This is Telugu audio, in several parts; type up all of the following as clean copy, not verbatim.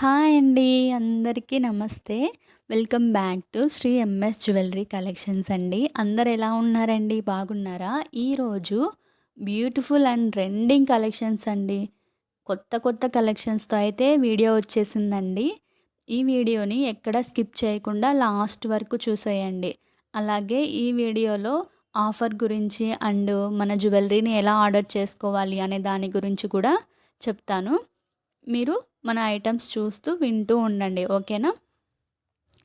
హాయ్ అండి. అందరికీ నమస్తే. Welcome back to Sri MS jewellery collections అండి. అందరు ఎలా ఉన్నారండి? బాగున్నారా? ఈరోజు బ్యూటిఫుల్ అండ్ ట్రెండింగ్ కలెక్షన్స్ అండి. కొత్త కొత్త కలెక్షన్స్‌తో అయితే వీడియో వచ్చేసిందండి. ఈ వీడియోని ఎక్కడ స్కిప్ చేయకుండా లాస్ట్ వరకు చూసేయండి. అలాగే ఈ వీడియోలో ఆఫర్ గురించి అండ్ మన జ్యువెలరీని ఎలా ఆర్డర్ చేసుకోవాలి అనే దాని గురించి కూడా చెప్తాను. మీరు మన ఐటెమ్స్ చూస్తూ వింటూ ఉండండి. ఓకేనా?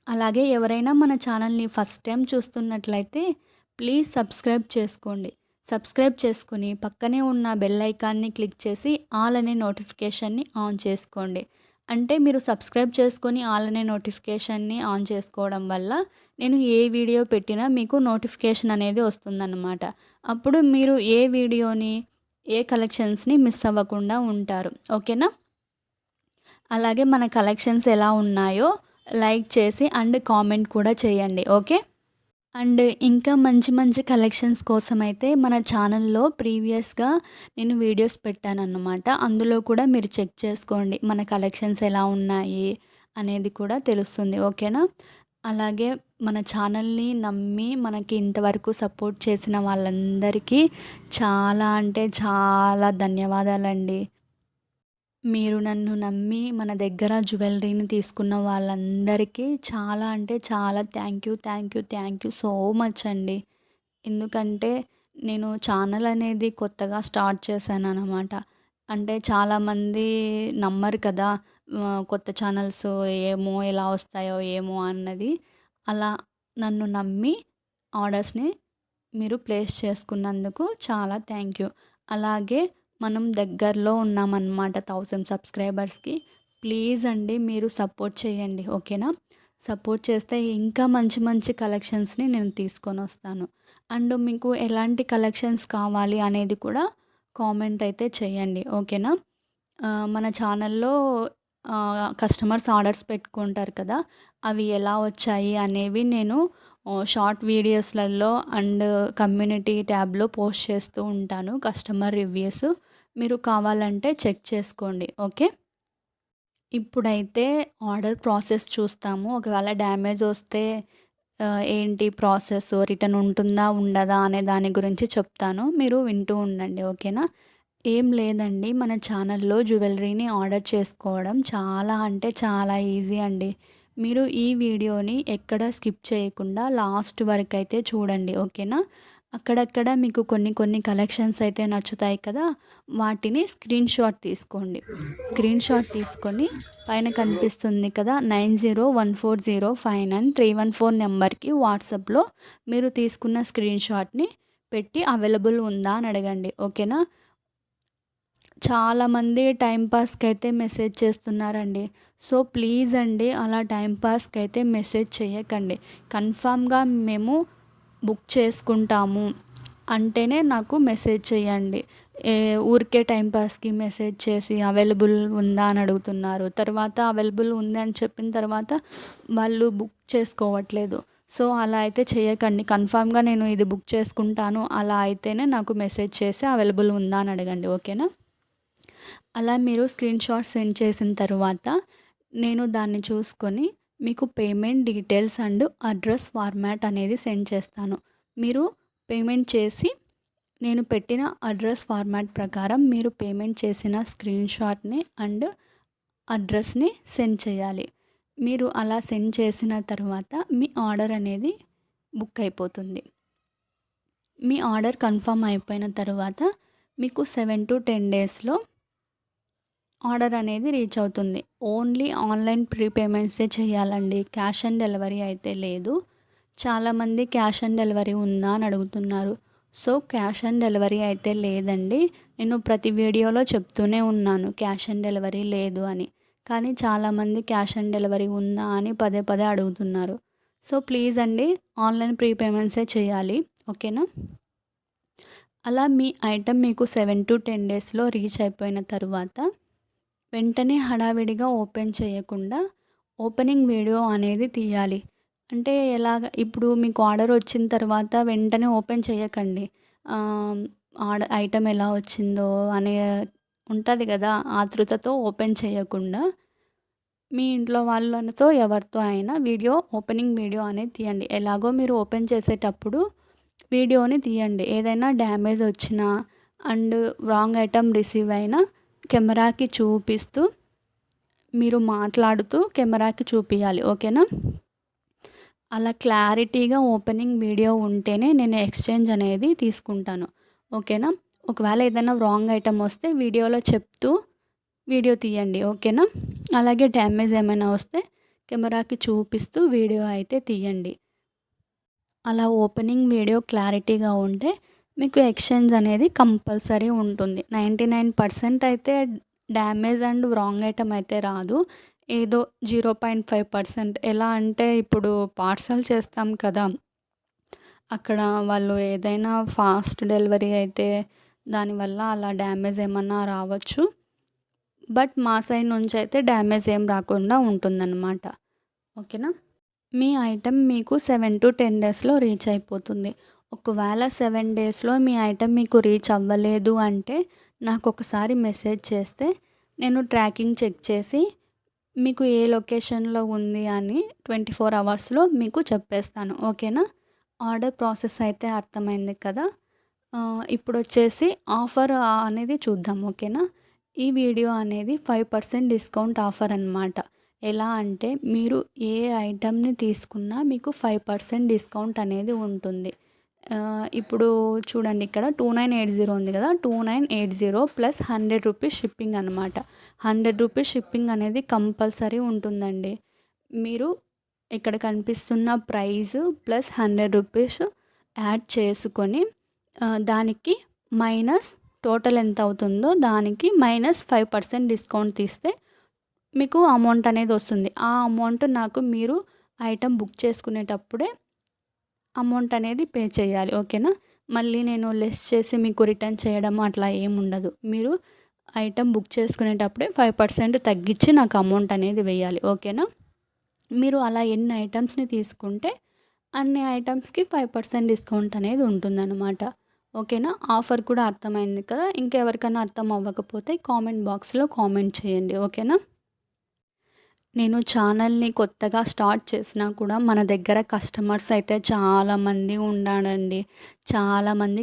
అలాగే ఎవరైనా మన ఛానల్‌ని ఫస్ట్ టైం చూస్తున్నట్లయితే ప్లీజ్ సబ్స్క్రైబ్ చేసుకోండి. సబ్స్క్రైబ్ చేసుకొని పక్కనే ఉన్న బెల్ ఐకాన్‌ని క్లిక్ చేసి ఆల్ అనే నోటిఫికేషన్‌ని ఆన్ చేసుకోండి. అంటే మీరు సబ్స్క్రైబ్ చేసుకొని ఆల్ అనే నోటిఫికేషన్‌ని ఆన్ చేసుకోవడం వల్ల నేను ఏ వీడియో పెట్టినా మీకు నోటిఫికేషన్ అనేది వస్తుందన్నమాట. అప్పుడు మీరు ఏ వీడియోని, ఏ కలెక్షన్స్‌ని మిస్ అవ్వకుండా ఉంటారు. ఓకేనా? అలాగే మన కలెక్షన్స్ ఎలా ఉన్నాయో లైక్ చేసి అండ్ కామెంట్ కూడా చేయండి. ఓకే. అండ్ ఇంకా మంచి మంచి కలెక్షన్స్ కోసమైతే మన ఛానల్లో ప్రీవియస్గా నేను వీడియోస్ పెట్టానన్నమాట. అందులో కూడా మీరు చెక్ చేసుకోండి మన కలెక్షన్స్ ఎలా ఉన్నాయి అనేది కూడా తెలుస్తుంది. ఓకేనా? అలాగే మన ఛానల్ని నమ్మి మనకి ఇంతవరకు సపోర్ట్ చేసిన వాళ్ళందరికీ చాలా అంటే చాలా ధన్యవాదాలండి. మీరు నన్ను నమ్మి మన దగ్గర జ్యువెలరీని తీసుకున్న వాళ్ళందరికీ చాలా అంటే చాలా థ్యాంక్ యూ సో మచ్ అండి. ఎందుకంటే నేను ఛానల్ అనేది కొత్తగా స్టార్ట్ చేశాననమాట. అంటే చాలామంది నమ్మరు కదా! కొత్త ఛానల్స్ ఏమో ఎలా వస్తాయో ఏమో అన్నది. అలా నన్ను నమ్మి ఆర్డర్స్‌ని మీరు ప్లేస్ చేసుకున్నందుకు చాలా థ్యాంక్ యూ. అలాగే మనం దగ్గరలో ఉన్నామన్నమాట 1000 సబ్స్క్రైబర్స్‌కి. ప్లీజ్ అండి మీరు సపోర్ట్ చేయండి. ఓకేనా? సపోర్ట్ చేస్తే ఇంకా మంచి మంచి కలెక్షన్స్‌ని నేను తీసుకొనొస్తాను. అండ్ మీకు ఎలాంటి కలెక్షన్స్ కావాలి అనేది కూడా కామెంట్ అయితే చేయండి. ఓకేనా? మన ఛానల్‌లో కస్టమర్స్ ఆర్డర్స్ పెట్టుకుంటారు కదా! అవి ఎలా వచ్చాయి అనేవి నేను షార్ట్ వీడియోస్‌లలో అండ్ కమ్యూనిటీ ట్యాబ్‌లో పోస్ట్ చేస్తూ ఉంటాను కస్టమర్ రివ్యూస్. మీరు కావాలంటే చెక్ చేసుకోండి. ఓకే. ఇప్పుడైతే ఆర్డర్ ప్రాసెస్ చూస్తాము. ఒకవేళ డ్యామేజ్ వస్తే ఏంటి ప్రాసెస్, రిటర్న్ ఉంటుందా? ఉండదా? అనే దాని గురించి చెప్తాను. మీరు వింటూ ఉండండి. ఓకేనా? ఏం లేదండి. మన ఛానల్‌లో జ్యువెలరీని ఆర్డర్ చేసుకోవడం చాలా అంటే చాలా ఈజీ అండి. మీరు ఈ వీడియోని ఎక్కడ స్కిప్ చేయకుండా లాస్ట్ వరకైతే చూడండి. ఓకేనా? అక్కడక్కడ మీకు కొన్ని కొన్ని కలెక్షన్స్ అయితే నచ్చుతాయి కదా! వాటిని స్క్రీన్‌షాట్ తీసుకోండి. స్క్రీన్‌షాట్ తీసుకొని పైన కనిపిస్తుంది కదా! 9014059314 నెంబర్‌కి వాట్సాప్‌లో మీరు తీసుకున్న స్క్రీన్‌షాట్‌ని పెట్టి అవైలబుల్ ఉందా అని అడగండి. ఓకేనా? చాలామంది టైమ్ పాస్‌కైతే మెసేజ్ చేస్తున్నారండి. సో, ప్లీజ్ అండి అలా టైమ్ పాస్‌కైతే మెసేజ్ చేయకండి. కన్ఫర్మ్‌గా మేము బుక్ చేసుకుంటాము అంటేనే నాకు మెసేజ్ చేయండి. ఊరికే టైమ్ పాస్‌కి మెసేజ్ చేసి అవైలబుల్ ఉందా అని అడుగుతున్నారు. తర్వాత అవైలబుల్ ఉంది అని చెప్పిన తర్వాత వాళ్ళు బుక్ చేసుకోవట్లేదు. సో, అలా అయితే చేయకండి. కన్ఫర్మ్‌గా నేను ఇది బుక్ చేసుకుంటాను అలా అయితేనే నాకు మెసేజ్ చేసి అవైలబుల్ ఉందా అని అడగండి. ఓకేనా? అలా మీరు స్క్రీన్‌షాట్ సెండ్ చేసిన తరువాత నేను దాన్ని చూసుకొని మీకు payment details and address format అనేది సెండ్ చేస్తాను. మీరు పేమెంట్ చేసి నేను పెట్టిన అడ్రస్ ఫార్మాట్ ప్రకారం మీరు పేమెంట్ చేసిన స్క్రీన్‌షాట్‌ని అండ్ అడ్రస్‌ని సెండ్ చేయాలి. మీరు అలా సెండ్ చేసిన తర్వాత మీ ఆర్డర్ అనేది బుక్ అయిపోతుంది. మీ ఆర్డర్ కన్ఫర్మ్ అయిపోయిన తరువాత మీకు 7-10 డేస్‌లో ఆర్డర్ అనేది రీచ్ అవుతుంది. ఓన్లీ ఆన్‌లైన్ ప్రీపేమెంట్సే చేయాలండి. క్యాష్ ఆన్ డెలివరీ అయితే లేదు. చాలామంది క్యాష్ ఆన్ డెలివరీ ఉందా అని అడుగుతున్నారు. సో, క్యాష్ ఆన్ డెలివరీ అయితే లేదండి. నేను ప్రతి వీడియోలో చెప్తూనే ఉన్నాను క్యాష్ ఆన్ డెలివరీ లేదు అని. కానీ చాలామంది క్యాష్ ఆన్ డెలివరీ ఉందా అని పదే పదే అడుగుతున్నారు. సో, ప్లీజ్ అండి ఆన్‌లైన్ ప్రీపేమెంట్సే చేయాలి. ఓకేనా? అలా మీ ఐటెమ్ మీకు 7-10 డేస్‌లో రీచ్ అయిపోయిన తరువాత వెంటనే హడావిడిగా ఓపెన్ చేయకుండా ఓపెనింగ్ వీడియో అనేది తీయాలి. అంటే ఎలాగ ఇప్పుడు మీకు ఆర్డర్ వచ్చిన తర్వాత వెంటనే ఓపెన్ చేయకండి. ఆహ్, ఐటెమ్ ఎలా వచ్చిందో అనే ఉంటది గదా! ఆతృతతో ఓపెన్ చేయకుండా మీ ఇంట్లో వాళ్ళతో ఎవరితో అయినా ఓపెనింగ్ వీడియో అనేది తీయండి. ఎలాగో మీరు ఓపెన్ చేసేటప్పుడు వీడియోని తీయండి. ఏదైనా డ్యామేజ్ వచ్చినా అండ్ రాంగ్ ఐటెమ్ రిసీవ్ అయినా కెమెరాకి చూపిస్తూ మీరు మాట్లాడుతూ కెమెరాకి చూపియాలి. ఓకేనా? అలా క్లారిటీగా ఓపెనింగ్ వీడియో ఉంటేనే నేను ఎక్స్చేంజ్ అనేది తీసుకుంటాను. ఓకేనా? ఒకవేళ ఏదైనా రాంగ్ ఐటెమ్ వస్తే వీడియోలో చెప్తూ వీడియో తీయండి. ఓకేనా? అలాగే డ్యామేజ్ ఏమైనా వస్తే కెమెరాకి చూపిస్తూ వీడియో అయితే తీయండి. అలా ఓపెనింగ్ వీడియో క్లారిటీగా ఉంటే మీకు ఎక్స్చేంజ్ అనేది కంపల్సరీ ఉంటుంది. 99% అయితే డ్యామేజ్ అండ్ రాంగ్ ఐటెమ్ అయితే రాదు. ఏదో 0.5% ఎలా అంటే ఇప్పుడు పార్సల్ చేస్తాం కదా! అక్కడ వాళ్ళు ఏదైనా ఫాస్ట్ డెలివరీ అయితే దానివల్ల అలా డ్యామేజ్ ఏమన్నా రావచ్చు. బట్ మా సైడ్ నుంచి అయితే డ్యామేజ్ ఏం రాకుండా ఉంటుందన్నమాట. ఓకేనా? మీ ఐటెమ్ మీకు 7-10 డేస్‌లో రీచ్ అయిపోతుంది. ఒకవేళ 7 డేస్‌లో మీ ఐటెమ్ మీకు రీచ్ అవ్వలేదు అంటే నాకొకసారి మెసేజ్ చేస్తే నేను ట్రాకింగ్ చెక్ చేసి మీకు ఏ లొకేషన్‌లో ఉంది అని 24 అవర్స్‌లో మీకు చెప్పేస్తాను. ఓకేనా? ఆర్డర్ ప్రాసెస్ అయితే అర్థమైంది కదా! ఇప్పుడొచ్చేసి ఆఫర్ అనేది చూద్దాం. ఓకేనా? ఈ వీడియో అనేది 5% డిస్కౌంట్ ఆఫర్ అనమాట. ఎలా అంటే మీరు ఏ ఐటెమ్‌ని తీసుకున్నా మీకు 5% డిస్కౌంట్ అనేది ఉంటుంది. ఇప్పుడు చూడండి ఇక్కడ 2980 ఉంది కదా! 2980 ప్లస్ రూ. 100 షిప్పింగ్ అనమాట. రూ. 100 షిప్పింగ్ అనేది కంపల్సరీ ఉంటుందండి. మీరు ఇక్కడ కనిపిస్తున్న ప్రైస్ ప్లస్ రూ. 100 యాడ్ చేసుకొని దానికి మైనస్ టోటల్ ఎంత అవుతుందో దానికి మైనస్ 5% డిస్కౌంట్ తీస్తే మీకు అమౌంట్ అనేది వస్తుంది. ఆ అమౌంట్ నాకు మీరు ఐటెమ్ బుక్ చేసుకునేటప్పుడే అమౌంట్ అనేది పే చేయాలి. ఓకేనా? మళ్ళీ నేను లెస్ చేసి మీకు రిటర్న్ చేయడం అట్లా ఏముండదు. మీరు ఐటెమ్ బుక్ చేసుకునేటప్పుడే 5% తగ్గించి నాకు అమౌంట్ అనేది వేయాలి. ఓకేనా? మీరు అలా ఎన్ని ఐటమ్స్‌ని తీసుకుంటే అన్ని ఐటమ్స్‌కి 5% డిస్కౌంట్ అనేది ఉంటుందన్నమాట. ఓకేనా? ఆఫర్ కూడా అర్థమైంది కదా! ఇంకెవరికైనా అర్థం అవ్వకపోతే కామెంట్ బాక్స్‌లో కామెంట్ చేయండి. ఓకేనా? నేను ఛానల్‌ని కొత్తగా స్టార్ట్ చేసినా కూడా మన దగ్గర కస్టమర్స్ అయితే చాలామంది ఉన్నారండి. చాలామంది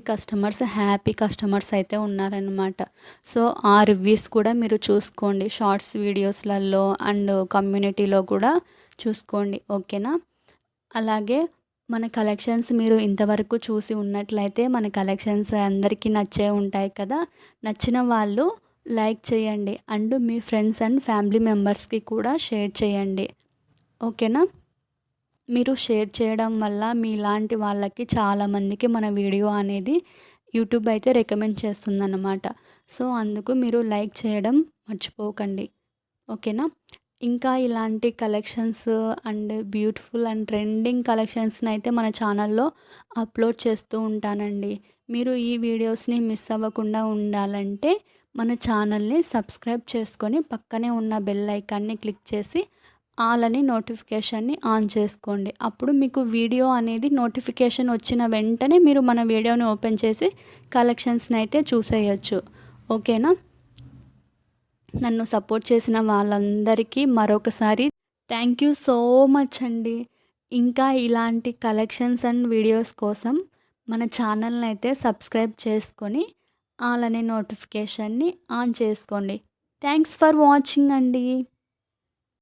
హ్యాపీ కస్టమర్స్ అయితే ఉన్నారనమాట. సో, ఆ రివ్యూస్ కూడా మీరు చూసుకోండి. షార్ట్స్ వీడియోస్‌లలో అండ్ కమ్యూనిటీలో కూడా చూసుకోండి. ఓకేనా? అలాగే మన కలెక్షన్స్ మీరు ఇంతవరకు చూసి ఉన్నట్లయితే మన కలెక్షన్స్ అందరికీ నచ్చే ఉంటాయి కదా! నచ్చిన వాళ్ళు లైక్ చేయండి. And me friends and family మెంబర్స్‌కి కూడా షేర్ చేయండి. ఓకేనా? మీరు షేర్ చేయడం వల్ల మీలాంటి వాళ్ళకి చాలామందికి మన వీడియో అనేది యూట్యూబ్ అయితే రికమెండ్ చేస్తుందన్నమాట. సో, అందుకు మీరు లైక్ చేయడం మర్చిపోకండి. ఓకేనా? ఇంకా ఇలాంటి collections and beautiful and trending కలెక్షన్స్‌ని అయితే మన ఛానల్‌లో అప్లోడ్ చేస్తూ ఉంటానండి. మీరు ఈ వీడియోస్‌ని మిస్ అవ్వకుండా ఉండాలంటే మన ఛానల్‌ని సబ్స్క్రైబ్ చేసుకొని పక్కనే ఉన్న బెల్ ఐకాన్ని క్లిక్ చేసి ఆల్ అని నోటిఫికేషన్‌ని ఆన్ చేసుకోండి. అప్పుడు మీకు వీడియో అనేది నోటిఫికేషన్ వచ్చిన వెంటనే మీరు మన వీడియోని ఓపెన్ చేసి కలెక్షన్స్‌ని అయితే చూసేయొచ్చు. ఓకేనా? నన్ను సపోర్ట్ చేసిన వాళ్ళందరికీ మరొకసారి థ్యాంక్ యూ సో మచ్ అండి. ఇంకా ఇలాంటి కలెక్షన్స్ అండ్ వీడియోస్ కోసం మన ఛానల్ని అయితే సబ్స్క్రైబ్ చేసుకొని ఆల్ అనే నోటిఫికేషన్ని ఆన్ చేసుకోండి. థ్యాంక్స్ ఫర్ వాచింగ్ అండి.